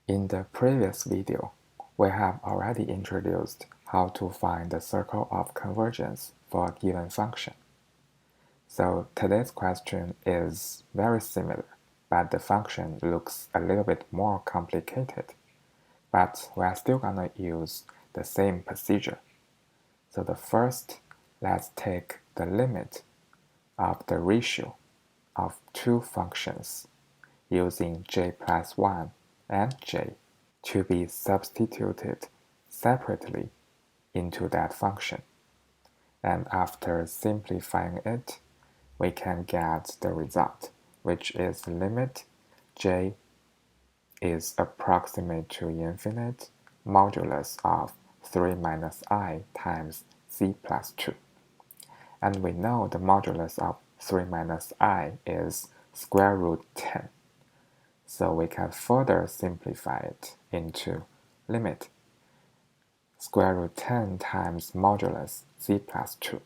In the previous video, we have already introduced how to find the circle of convergence for a given function. So today's question is very similar, but the function looks a little bit more complicated. But we are still gonna use the same procedure. So let's take the limit of the ratio of two functions using j plus 1 and j to be substituted separately into that function. And after simplifying it, we can get the result, which is limit j is approximate to infinite modulus of 3 minus I times z plus 2. And we know the modulus of 3 minus I is square root 10. So we can further simplify it into limit square root 10 times modulus z plus 2.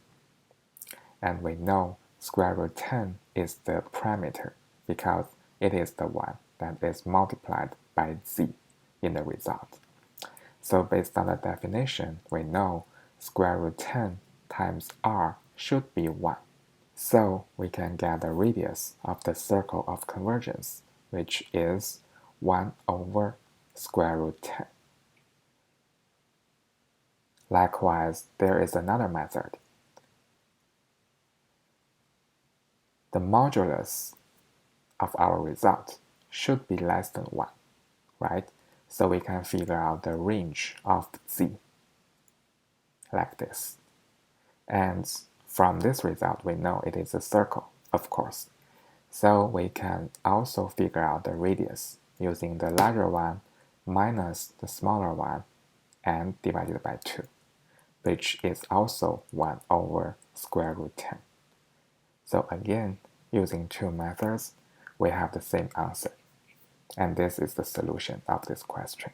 And we know square root 10 is the parameter because it is the one that is multiplied by z in the result. So based on the definition, we know square root 10 times r should be 1. So we can get the radius of the circle of convergence, which is 1 over square root 10. Likewise, there is another method. The modulus of our result should be less than 1, right? So we can figure out the range of z like this. And from this result, we know it is a circle, of course. So we can also figure out the radius using the larger one minus the smaller one and divided by 2, which is also 1 over square root 10. So again, using two methods, we have the same answer. And this is the solution of this question.